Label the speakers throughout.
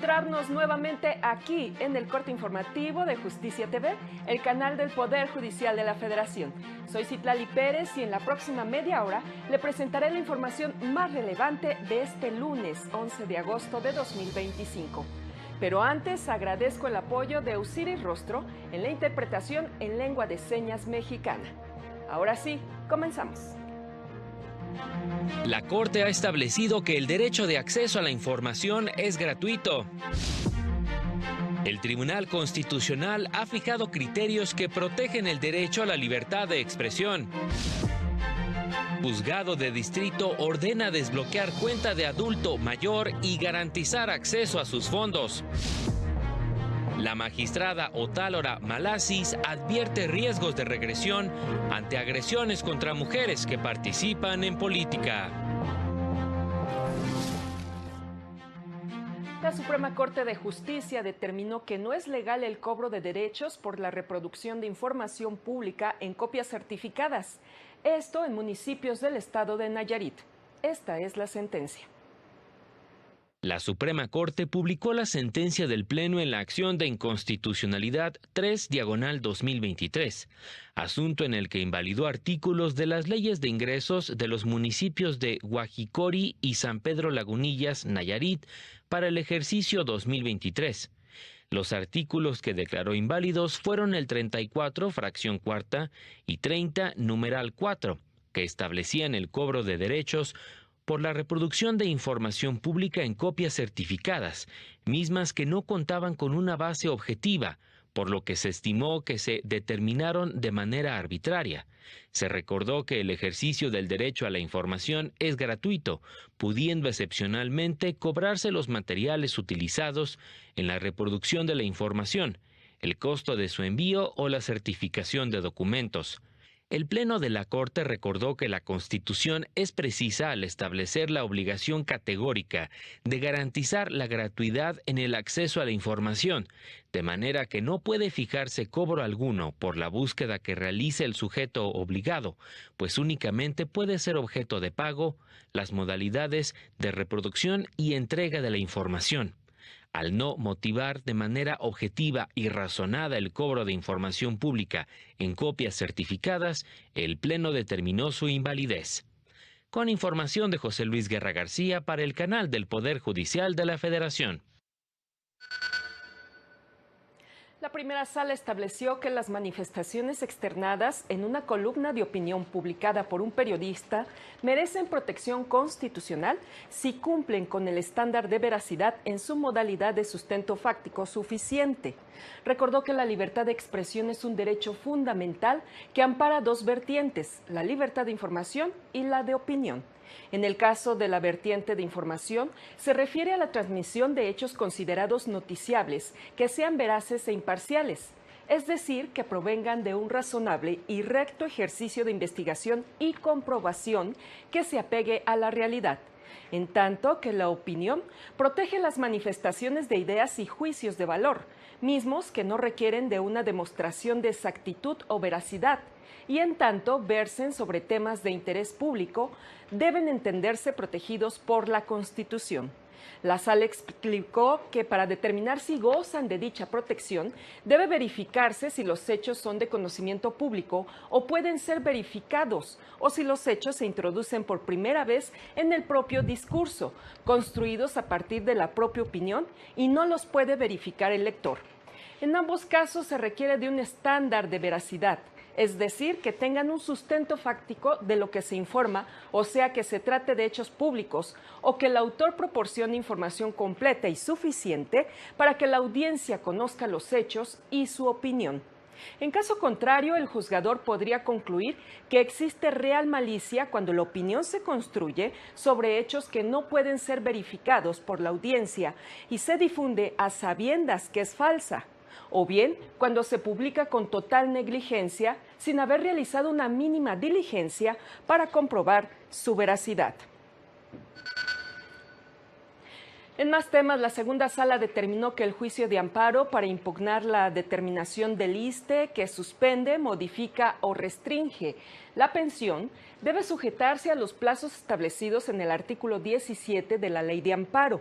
Speaker 1: encontrarnos nuevamente aquí en el corte informativo de Justicia TV, el canal del Poder Judicial de la Federación. Soy Citlali Pérez y en la próxima media hora le presentaré la información más relevante de este lunes 11 de agosto de 2025. Pero antes agradezco el apoyo de Osiris Rostro en la interpretación en lengua de señas mexicana. Ahora sí, comenzamos.
Speaker 2: La Corte ha establecido que el derecho de acceso a la información es gratuito. El Tribunal Constitucional ha fijado criterios que protegen el derecho a la libertad de expresión. Juzgado de Distrito ordena desbloquear cuenta de adulto mayor y garantizar acceso a sus fondos. La magistrada Otálora Malasis advierte riesgos de regresión ante agresiones contra mujeres que participan en política.
Speaker 1: La Suprema Corte de Justicia determinó que no es legal el cobro de derechos por la reproducción de información pública en copias certificadas. Esto en municipios del estado de Nayarit. Esta es la sentencia.
Speaker 2: La Suprema Corte publicó la sentencia del Pleno en la acción de inconstitucionalidad 3/2023, asunto en el que invalidó artículos de las leyes de ingresos de los municipios de Guajicori y San Pedro Lagunillas, Nayarit, para el ejercicio 2023. Los artículos que declaró inválidos fueron el 34, fracción cuarta, y 30, numeral 4, que establecían el cobro de derechos por la reproducción de información pública en copias certificadas, mismas que no contaban con una base objetiva, por lo que se estimó que se determinaron de manera arbitraria. Se recordó que el ejercicio del derecho a la información es gratuito, pudiendo excepcionalmente cobrarse los materiales utilizados en la reproducción de la información, el costo de su envío o la certificación de documentos. El Pleno de la Corte recordó que la Constitución es precisa al establecer la obligación categórica de garantizar la gratuidad en el acceso a la información, de manera que no puede fijarse cobro alguno por la búsqueda que realice el sujeto obligado, pues únicamente puede ser objeto de pago las modalidades de reproducción y entrega de la información. Al no motivar de manera objetiva y razonada el cobro de información pública en copias certificadas, el Pleno determinó su invalidez. Con información de José Luis Guerra García para el canal del Poder Judicial de la Federación.
Speaker 1: La primera sala estableció que las manifestaciones externadas en una columna de opinión publicada por un periodista merecen protección constitucional si cumplen con el estándar de veracidad en su modalidad de sustento fáctico suficiente. Recordó que la libertad de expresión es un derecho fundamental que ampara dos vertientes, la libertad de información y la de opinión. En el caso de la vertiente de información, se refiere a la transmisión de hechos considerados noticiables que sean veraces e imparciales, es decir, que provengan de un razonable y recto ejercicio de investigación y comprobación que se apegue a la realidad. En tanto que la opinión protege las manifestaciones de ideas y juicios de valor, mismos que no requieren de una demostración de exactitud o veracidad, y en tanto versen sobre temas de interés público, deben entenderse protegidos por la Constitución. La sala explicó que para determinar si gozan de dicha protección, debe verificarse si los hechos son de conocimiento público o pueden ser verificados, o si los hechos se introducen por primera vez en el propio discurso, construidos a partir de la propia opinión, y no los puede verificar el lector. En ambos casos se requiere de un estándar de veracidad, es decir, que tengan un sustento fáctico de lo que se informa, o sea, que se trate de hechos públicos o que el autor proporcione información completa y suficiente para que la audiencia conozca los hechos y su opinión. En caso contrario, el juzgador podría concluir que existe real malicia cuando la opinión se construye sobre hechos que no pueden ser verificados por la audiencia y se difunde a sabiendas que es falsa, o bien cuando se publica con total negligencia sin haber realizado una mínima diligencia para comprobar su veracidad. En más temas, la segunda sala determinó que el juicio de amparo para impugnar la determinación del ISSSTE que suspende, modifica o restringe la pensión debe sujetarse a los plazos establecidos en el artículo 17 de la Ley de Amparo.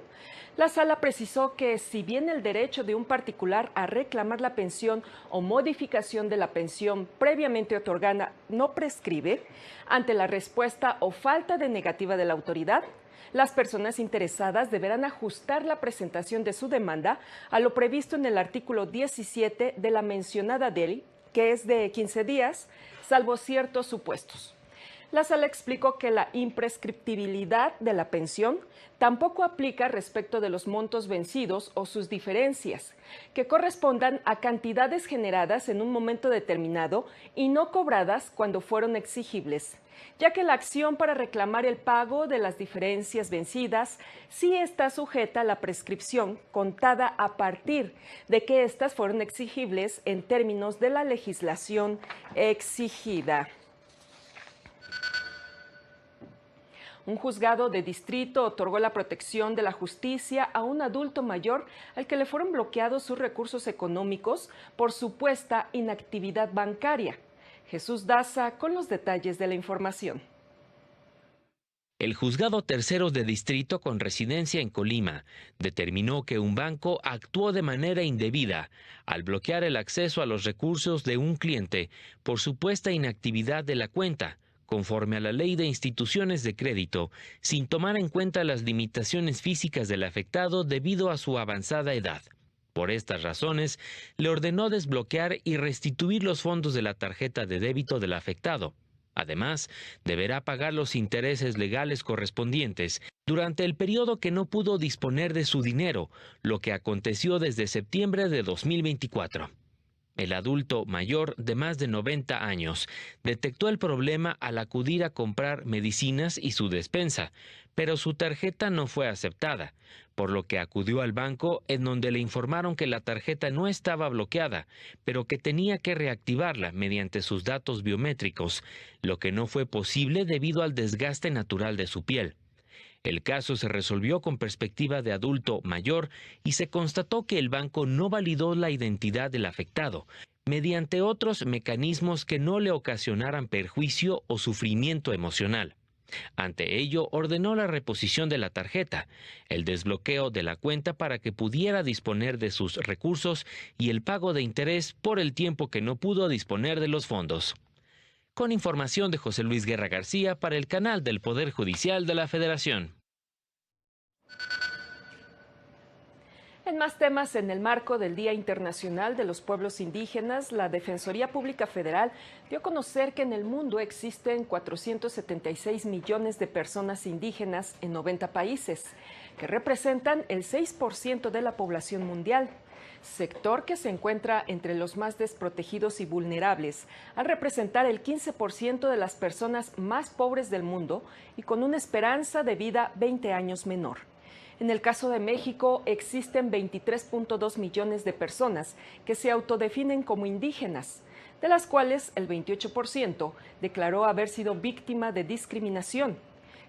Speaker 1: La sala precisó que si bien el derecho de un particular a reclamar la pensión o modificación de la pensión previamente otorgada no prescribe, ante la respuesta o falta de negativa de la autoridad, las personas interesadas deberán ajustar la presentación de su demanda a lo previsto en el artículo 17 de la mencionada ley, que es de 15 días, salvo ciertos supuestos. La sala explicó que la imprescriptibilidad de la pensión tampoco aplica respecto de los montos vencidos o sus diferencias, que correspondan a cantidades generadas en un momento determinado y no cobradas cuando fueron exigibles, ya que la acción para reclamar el pago de las diferencias vencidas sí está sujeta a la prescripción contada a partir de que éstas fueron exigibles en términos de la legislación exigida. Un juzgado de distrito otorgó la protección de la justicia a un adulto mayor al que le fueron bloqueados sus recursos económicos por supuesta inactividad bancaria. Jesús Daza con los detalles de la información.
Speaker 2: El juzgado tercero de distrito con residencia en Colima determinó que un banco actuó de manera indebida al bloquear el acceso a los recursos de un cliente por supuesta inactividad de la cuenta, conforme a la Ley de Instituciones de Crédito, sin tomar en cuenta las limitaciones físicas del afectado debido a su avanzada edad. Por estas razones, le ordenó desbloquear y restituir los fondos de la tarjeta de débito del afectado. Además, deberá pagar los intereses legales correspondientes durante el periodo que no pudo disponer de su dinero, lo que aconteció desde septiembre de 2024. El adulto mayor de más de 90 años detectó el problema al acudir a comprar medicinas y su despensa, pero su tarjeta no fue aceptada, por lo que acudió al banco en donde le informaron que la tarjeta no estaba bloqueada, pero que tenía que reactivarla mediante sus datos biométricos, lo que no fue posible debido al desgaste natural de su piel. El caso se resolvió con perspectiva de adulto mayor y se constató que el banco no validó la identidad del afectado, mediante otros mecanismos que no le ocasionaran perjuicio o sufrimiento emocional. Ante ello, ordenó la reposición de la tarjeta, el desbloqueo de la cuenta para que pudiera disponer de sus recursos y el pago de interés por el tiempo que no pudo disponer de los fondos. Con información de José Luis Guerra García para el canal del Poder Judicial de la Federación.
Speaker 1: En más temas, en el marco del Día Internacional de los Pueblos Indígenas, la Defensoría Pública Federal dio a conocer que en el mundo existen 476 millones de personas indígenas en 90 países, que representan el 6% de la población mundial, sector que se encuentra entre los más desprotegidos y vulnerables, al representar el 15% de las personas más pobres del mundo y con una esperanza de vida 20 años menor. En el caso de México, existen 23.2 millones de personas que se autodefinen como indígenas, de las cuales el 28% declaró haber sido víctima de discriminación.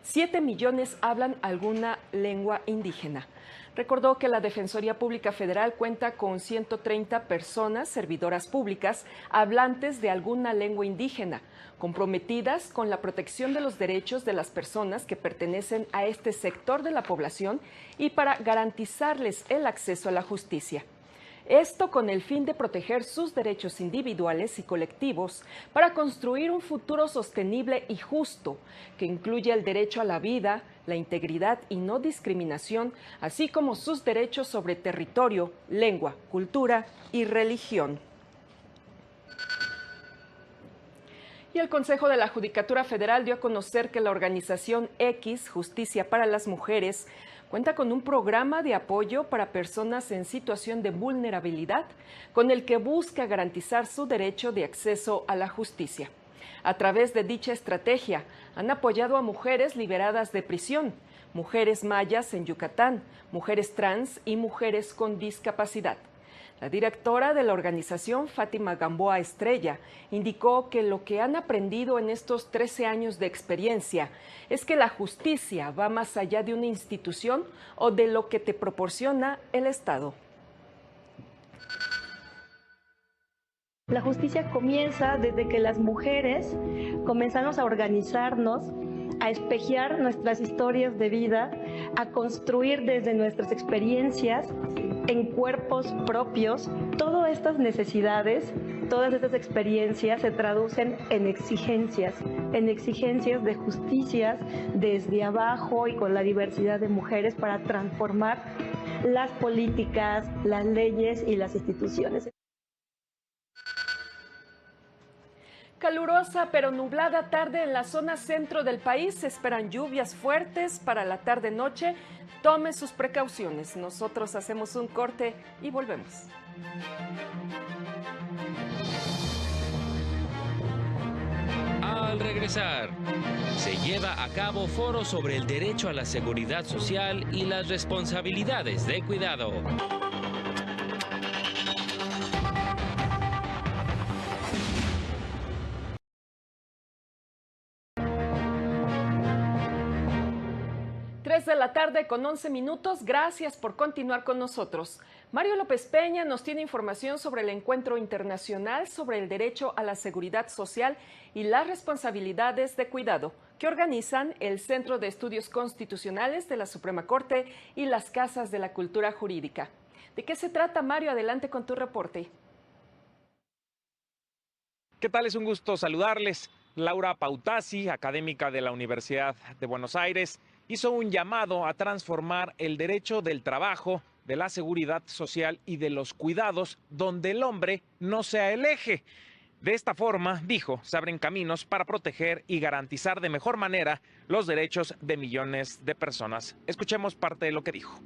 Speaker 1: 7 millones hablan alguna lengua indígena. Recordó que la Defensoría Pública Federal cuenta con 130 personas servidoras públicas hablantes de alguna lengua indígena, comprometidas con la protección de los derechos de las personas que pertenecen a este sector de la población y para garantizarles el acceso a la justicia. Esto con el fin de proteger sus derechos individuales y colectivos para construir un futuro sostenible y justo, que incluya el derecho a la vida, la integridad y no discriminación, así como sus derechos sobre territorio, lengua, cultura y religión. Y el Consejo de la Judicatura Federal dio a conocer que la organización X, Justicia para las Mujeres, cuenta con un programa de apoyo para personas en situación de vulnerabilidad, con el que busca garantizar su derecho de acceso a la justicia. A través de dicha estrategia, han apoyado a mujeres liberadas de prisión, mujeres mayas en Yucatán, mujeres trans y mujeres con discapacidad. La directora de la organización, Fátima Gamboa Estrella, indicó que lo que han aprendido en estos 13 años de experiencia es que la justicia va más allá de una institución o de lo que te proporciona el Estado.
Speaker 3: La justicia comienza desde que las mujeres comenzamos a organizarnos, a espejear nuestras historias de vida, a construir desde nuestras experiencias en cuerpos propios. Todas estas necesidades, todas estas experiencias se traducen en exigencias de justicias desde abajo y con la diversidad de mujeres para transformar las políticas, las leyes y las instituciones.
Speaker 1: Calurosa pero nublada tarde en la zona centro del país. Se esperan lluvias fuertes para la tarde-noche. Tome sus precauciones. Nosotros hacemos un corte y volvemos.
Speaker 2: Al regresar, se lleva a cabo foro sobre el derecho a la seguridad social y las responsabilidades de cuidado.
Speaker 1: 3 de la tarde con 11 minutos. Gracias por continuar con nosotros. Mario López Peña nos tiene información sobre el Encuentro Internacional sobre el Derecho a la Seguridad Social y las Responsabilidades de Cuidado, que organizan el Centro de Estudios Constitucionales de la Suprema Corte y las Casas de la Cultura Jurídica. ¿De qué se trata, Mario? Adelante con tu reporte.
Speaker 4: ¿Qué tal? Es un gusto saludarles. Laura Pautasi, académica de la Universidad de Buenos Aires, hizo un llamado a transformar el derecho del trabajo, de la seguridad social y de los cuidados, donde el hombre no sea el eje. De esta forma, dijo, se abren caminos para proteger y garantizar de mejor manera los derechos de millones de personas. Escuchemos parte de lo que dijo.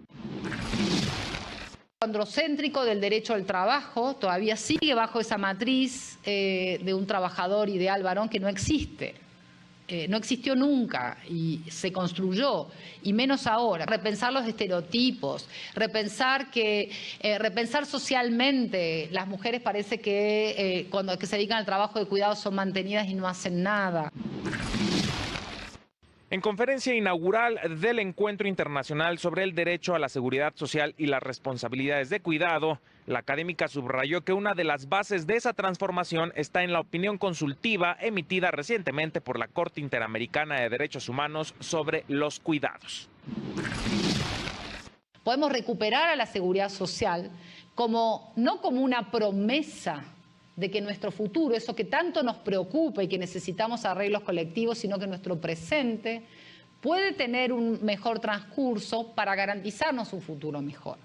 Speaker 5: Androcéntrico del derecho al trabajo todavía sigue bajo esa matriz de un trabajador ideal varón que no existe. No existió nunca y se construyó, y menos ahora. Repensar los estereotipos, repensar socialmente. Las mujeres parece que cuando se dedican al trabajo de cuidado son mantenidas y no hacen nada.
Speaker 4: En conferencia inaugural del Encuentro Internacional sobre el Derecho a la Seguridad Social y las Responsabilidades de Cuidado, la académica subrayó que una de las bases de esa transformación está en la opinión consultiva emitida recientemente por la Corte Interamericana de Derechos Humanos sobre los cuidados.
Speaker 5: Podemos recuperar a la seguridad social no como una promesa de que nuestro futuro, eso que tanto nos preocupa y que necesitamos arreglos colectivos, sino que nuestro presente puede tener un mejor transcurso para garantizarnos un futuro mejor.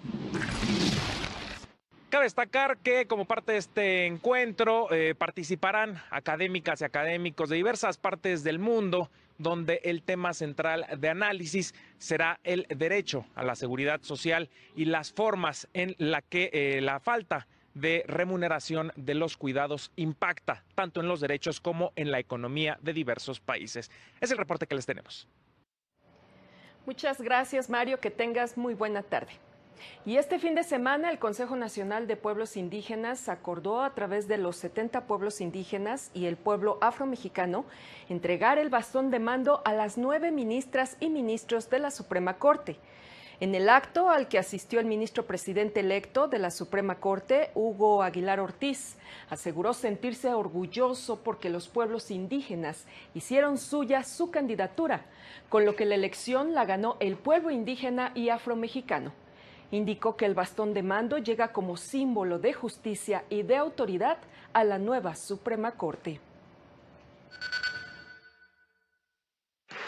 Speaker 4: Cabe destacar que como parte de este encuentro participarán académicas y académicos de diversas partes del mundo, donde el tema central de análisis será el derecho a la seguridad social y las formas en la que la falta de remuneración de los cuidados impacta tanto en los derechos como en la economía de diversos países. Es el reporte que les tenemos.
Speaker 1: Muchas gracias, Mario. Que tengas muy buena tarde. Y este fin de semana el Consejo Nacional de Pueblos Indígenas acordó a través de los 70 pueblos indígenas y el pueblo afromexicano entregar el bastón de mando a las 9 ministras y ministros de la Suprema Corte. En el acto al que asistió el ministro presidente electo de la Suprema Corte, Hugo Aguilar Ortiz, aseguró sentirse orgulloso porque los pueblos indígenas hicieron suya su candidatura, con lo que la elección la ganó el pueblo indígena y afromexicano. Indicó que el bastón de mando llega como símbolo de justicia y de autoridad a la nueva Suprema Corte.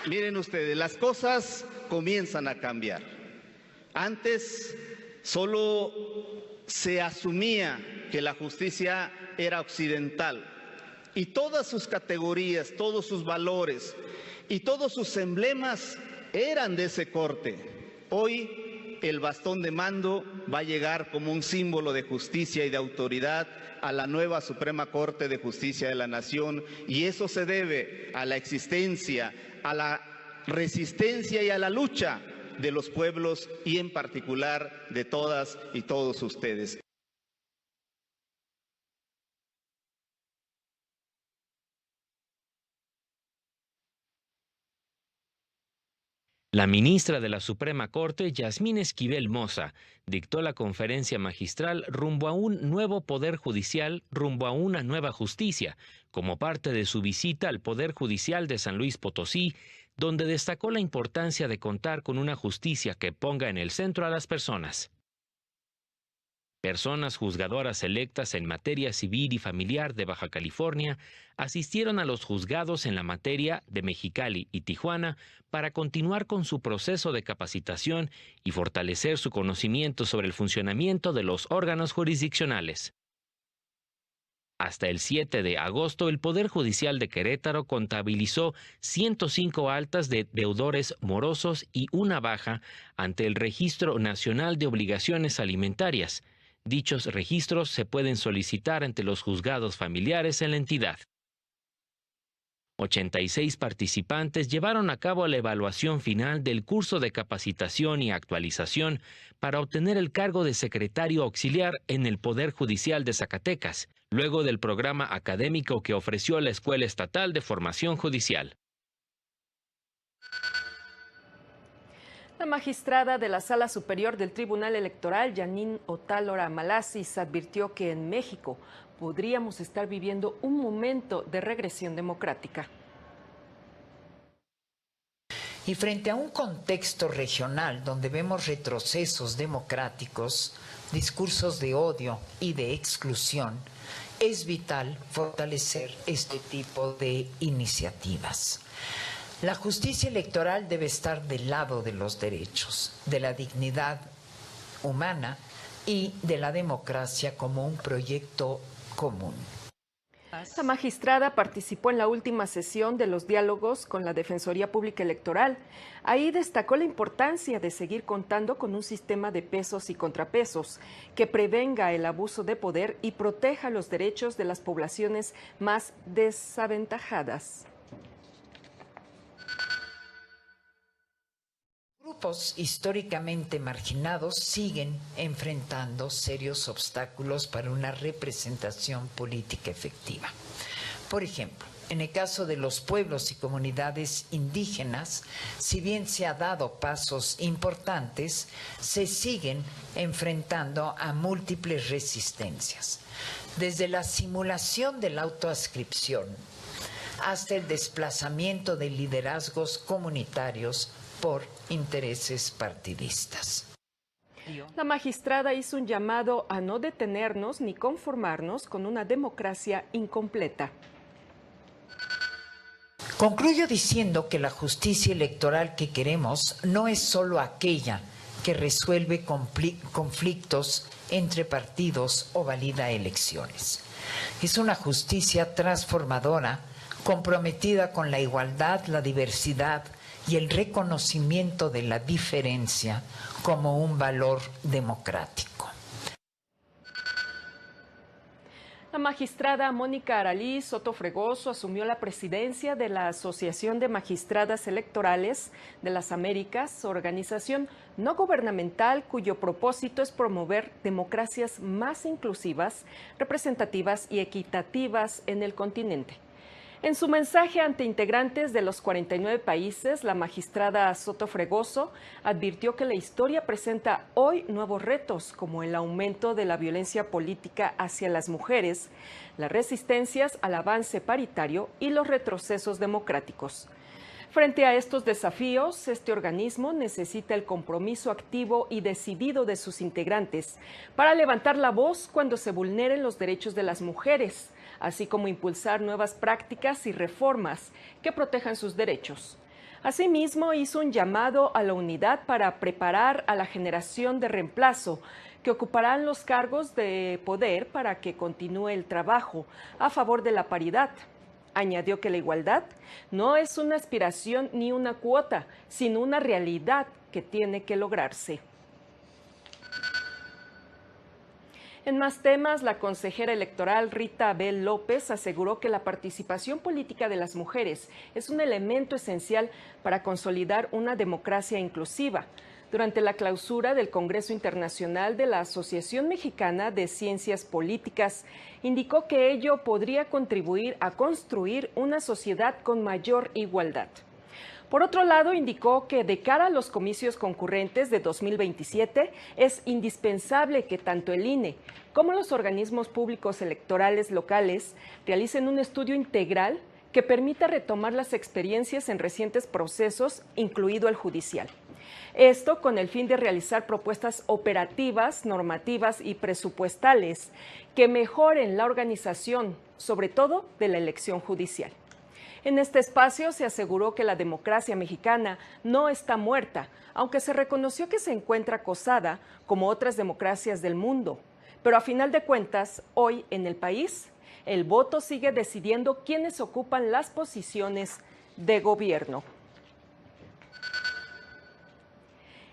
Speaker 6: Miren ustedes, las cosas comienzan a cambiar. Antes solo se asumía que la justicia era occidental y todas sus categorías, todos sus valores y todos sus emblemas eran de ese corte. Hoy el bastón de mando va a llegar como un símbolo de justicia y de autoridad a la nueva Suprema Corte de Justicia de la Nación, y eso se debe a la existencia, a la resistencia y a la lucha de los pueblos y en particular de todas y todos ustedes.
Speaker 2: La ministra de la Suprema Corte, Yasmín Esquivel Moza, dictó la conferencia magistral rumbo a un nuevo Poder Judicial, rumbo a una nueva justicia, como parte de su visita al Poder Judicial de San Luis Potosí, donde destacó la importancia de contar con una justicia que ponga en el centro a las personas. Personas juzgadoras electas en materia civil y familiar de Baja California asistieron a los juzgados en la materia de Mexicali y Tijuana para continuar con su proceso de capacitación y fortalecer su conocimiento sobre el funcionamiento de los órganos jurisdiccionales. Hasta el 7 de agosto, el Poder Judicial de Querétaro contabilizó 105 altas de deudores morosos y una baja ante el Registro Nacional de Obligaciones Alimentarias. Dichos registros se pueden solicitar ante los juzgados familiares en la entidad. 86 participantes llevaron a cabo la evaluación final del curso de capacitación y actualización para obtener el cargo de secretario auxiliar en el Poder Judicial de Zacatecas, luego del programa académico que ofreció la Escuela Estatal de Formación Judicial.
Speaker 1: La magistrada de la Sala Superior del Tribunal Electoral, Janine Otálora Malasis, advirtió que en México podríamos estar viviendo un momento de regresión democrática.
Speaker 7: Y frente a un contexto regional donde vemos retrocesos democráticos, discursos de odio y de exclusión, es vital fortalecer este tipo de iniciativas. La justicia electoral debe estar del lado de los derechos, de la dignidad humana y de la democracia como un proyecto común.
Speaker 1: La magistrada participó en la última sesión de los diálogos con la Defensoría Pública Electoral. Ahí destacó la importancia de seguir contando con un sistema de pesos y contrapesos que prevenga el abuso de poder y proteja los derechos de las poblaciones más desaventajadas.
Speaker 7: Grupos históricamente marginados siguen enfrentando serios obstáculos para una representación política efectiva. Por ejemplo, en el caso de los pueblos y comunidades indígenas, si bien se ha dado pasos importantes, se siguen enfrentando a múltiples resistencias, desde la simulación de la autoadscripción hasta el desplazamiento de liderazgos comunitarios por intereses partidistas.
Speaker 1: La magistrada hizo un llamado a no detenernos ni conformarnos con una democracia incompleta.
Speaker 7: Concluyo diciendo que la justicia electoral que queremos no es solo aquella que resuelve conflictos entre partidos o valida elecciones. Es una justicia transformadora, comprometida con la igualdad, la diversidad y el reconocimiento de la diferencia como un valor democrático.
Speaker 1: La magistrada Mónica Aralí Soto Fregoso asumió la presidencia de la Asociación de Magistradas Electorales de las Américas, organización no gubernamental cuyo propósito es promover democracias más inclusivas, representativas y equitativas en el continente. En su mensaje ante integrantes de los 49 países, la magistrada Soto Fregoso advirtió que la historia presenta hoy nuevos retos, como el aumento de la violencia política hacia las mujeres, las resistencias al avance paritario y los retrocesos democráticos. Frente a estos desafíos, este organismo necesita el compromiso activo y decidido de sus integrantes para levantar la voz cuando se vulneren los derechos de las mujeres, así como impulsar nuevas prácticas y reformas que protejan sus derechos. Asimismo, hizo un llamado a la unidad para preparar a la generación de reemplazo que ocuparán los cargos de poder para que continúe el trabajo a favor de la paridad. Añadió que la igualdad no es una aspiración ni una cuota, sino una realidad que tiene que lograrse. En más temas, la consejera electoral Rita Abel López aseguró que la participación política de las mujeres es un elemento esencial para consolidar una democracia inclusiva. Durante la clausura del Congreso Internacional de la Asociación Mexicana de Ciencias Políticas, indicó que ello podría contribuir a construir una sociedad con mayor igualdad. Por otro lado, indicó que de cara a los comicios concurrentes de 2027 es indispensable que tanto el INE como los organismos públicos electorales locales realicen un estudio integral que permita retomar las experiencias en recientes procesos, incluido el judicial. Esto con el fin de realizar propuestas operativas, normativas y presupuestales que mejoren la organización, sobre todo de la elección judicial. En este espacio se aseguró que la democracia mexicana no está muerta, aunque se reconoció que se encuentra acosada como otras democracias del mundo. Pero a final de cuentas, hoy en el país, el voto sigue decidiendo quiénes ocupan las posiciones de gobierno.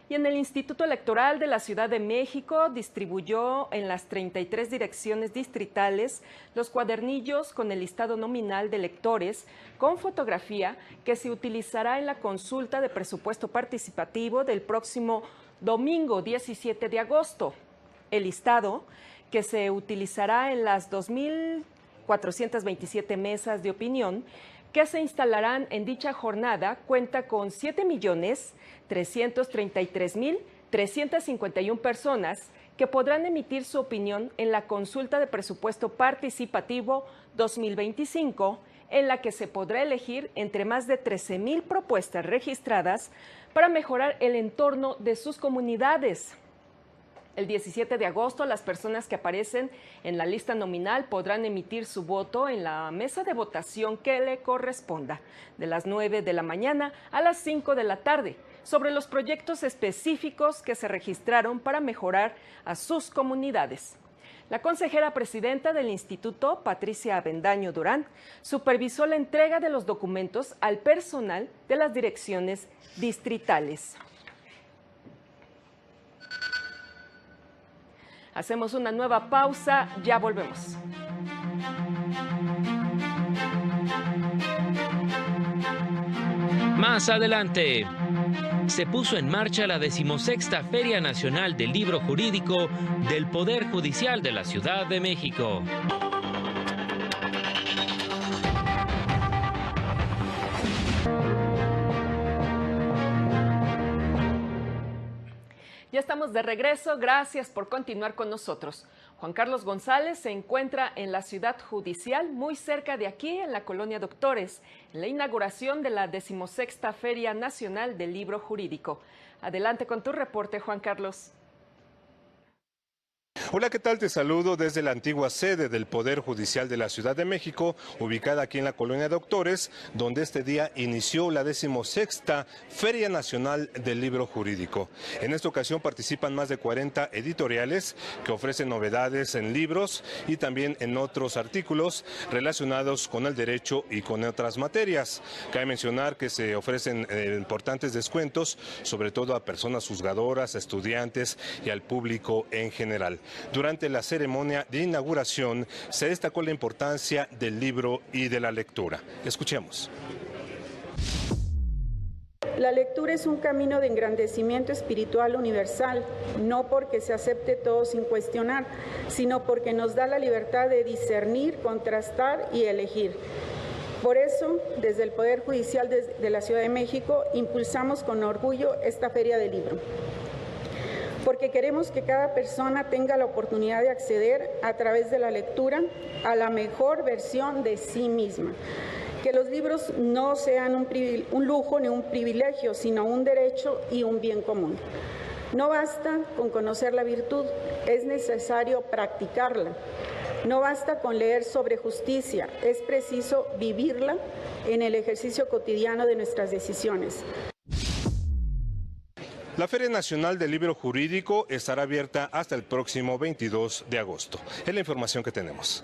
Speaker 1: Y en el Instituto Electoral de la Ciudad de México distribuyó en las 33 direcciones distritales los cuadernillos con el listado nominal de electores con fotografía que se utilizará en la consulta de presupuesto participativo del próximo domingo 17 de agosto. El listado, que se utilizará en las 2.427 mesas de opinión que se instalarán en dicha jornada, cuenta con 7.333.351 personas que podrán emitir su opinión en la consulta de presupuesto participativo 2025, en la que se podrá elegir entre más de 13,000 propuestas registradas para mejorar el entorno de sus comunidades. El 17 de agosto, las personas que aparecen en la lista nominal podrán emitir su voto en la mesa de votación que le corresponda, de las 9 de la mañana a las 5 de la tarde, sobre los proyectos específicos que se registraron para mejorar a sus comunidades. La consejera presidenta del instituto, Patricia Avendaño Durán, supervisó la entrega de los documentos al personal de las direcciones distritales. Hacemos una nueva pausa, ya volvemos.
Speaker 2: Más adelante, se puso en marcha la 16ª Feria Nacional del Libro Jurídico del Poder Judicial de la Ciudad de México.
Speaker 1: Ya estamos de regreso, gracias por continuar con nosotros. Juan Carlos González se encuentra en la Ciudad Judicial, muy cerca de aquí, en la Colonia Doctores, en la inauguración de la 16ª Feria Nacional del Libro Jurídico. Adelante con tu reporte, Juan Carlos.
Speaker 8: Hola, ¿qué tal? Te saludo desde la antigua sede del Poder Judicial de la Ciudad de México, ubicada aquí en la Colonia Doctores, donde este día inició la 16ª Feria Nacional del Libro Jurídico. En esta ocasión participan más de 40 editoriales que ofrecen novedades en libros y también en otros artículos relacionados con el derecho y con otras materias. Cabe mencionar que se ofrecen importantes descuentos, sobre todo a personas juzgadoras, a estudiantes y al público en general. Durante la ceremonia de inauguración se destacó la importancia del libro y de la lectura. Escuchemos.
Speaker 9: La lectura es un camino de engrandecimiento espiritual universal, no porque se acepte todo sin cuestionar, sino porque nos da la libertad de discernir, contrastar y elegir. Por eso, desde el Poder Judicial de la Ciudad de México, impulsamos con orgullo esta Feria del Libro. Porque queremos que cada persona tenga la oportunidad de acceder a través de la lectura a la mejor versión de sí misma. Que los libros no sean un lujo ni un privilegio, sino un derecho y un bien común. No basta con conocer la virtud, es necesario practicarla. No basta con leer sobre justicia, es preciso vivirla en el ejercicio cotidiano de nuestras decisiones.
Speaker 8: La Feria Nacional del Libro Jurídico estará abierta hasta el próximo 22 de agosto. Es la información que tenemos.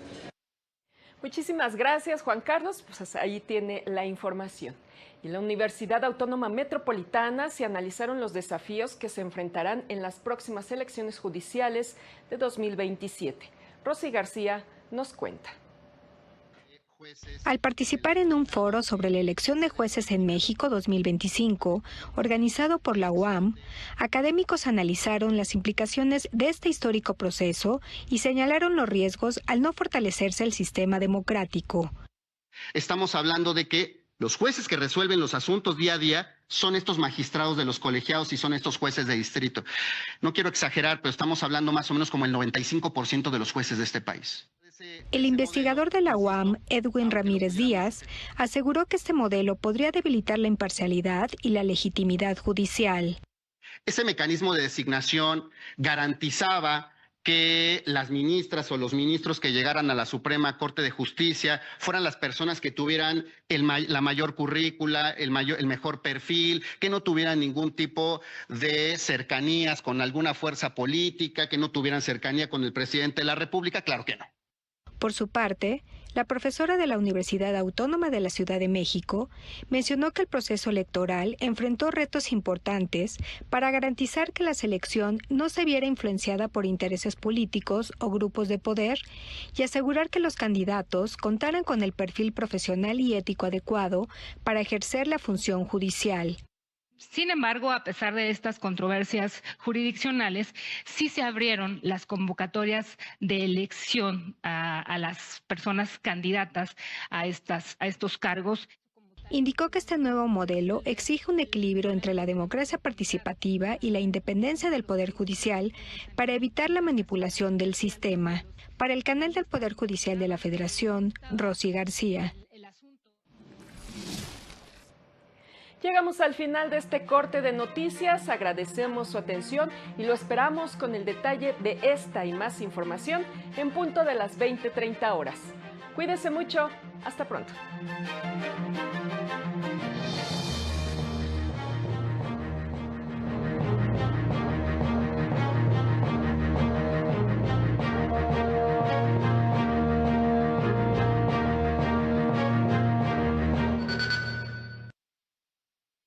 Speaker 1: Muchísimas gracias, Juan Carlos. Pues ahí tiene la información. Y en la Universidad Autónoma Metropolitana se analizaron los desafíos que se enfrentarán en las próximas elecciones judiciales de 2027. Rosy García nos cuenta.
Speaker 10: Al participar en un foro sobre la elección de jueces en México 2025, organizado por la UAM, académicos analizaron las implicaciones de este histórico proceso y señalaron los riesgos al no fortalecerse el sistema democrático.
Speaker 11: Estamos hablando de que Los jueces que resuelven los asuntos día a día son estos magistrados de los colegiados y son estos jueces de distrito. No quiero exagerar, pero estamos hablando más o menos como el 95% de los jueces de este país.
Speaker 10: El investigador de la UAM, Edwin Ramírez Díaz, aseguró que este modelo podría debilitar la imparcialidad y la legitimidad judicial.
Speaker 11: Ese mecanismo de designación garantizaba que las ministras o los ministros que llegaran a la Suprema Corte de Justicia fueran las personas que tuvieran la mayor currícula, el mejor perfil, que no tuvieran ningún tipo de cercanías con alguna fuerza política, que no tuvieran cercanía con el presidente de la República. Claro que no.
Speaker 10: Por su parte, la profesora de la Universidad Autónoma de la Ciudad de México mencionó que el proceso electoral enfrentó retos importantes para garantizar que la selección no se viera influenciada por intereses políticos o grupos de poder y asegurar que los candidatos contaran con el perfil profesional y ético adecuado para ejercer la función judicial.
Speaker 12: Sin embargo, a pesar de estas controversias jurisdiccionales, sí se abrieron las convocatorias de elección a las personas candidatas a estos cargos.
Speaker 10: Indicó que este nuevo modelo exige un equilibrio entre la democracia participativa y la independencia del Poder Judicial para evitar la manipulación del sistema. Para el canal del Poder Judicial de la Federación, Rosy García.
Speaker 1: Llegamos al final de este corte de noticias, agradecemos su atención y lo esperamos con el detalle de esta y más información en punto de las 20:30 horas. Cuídese mucho, hasta pronto.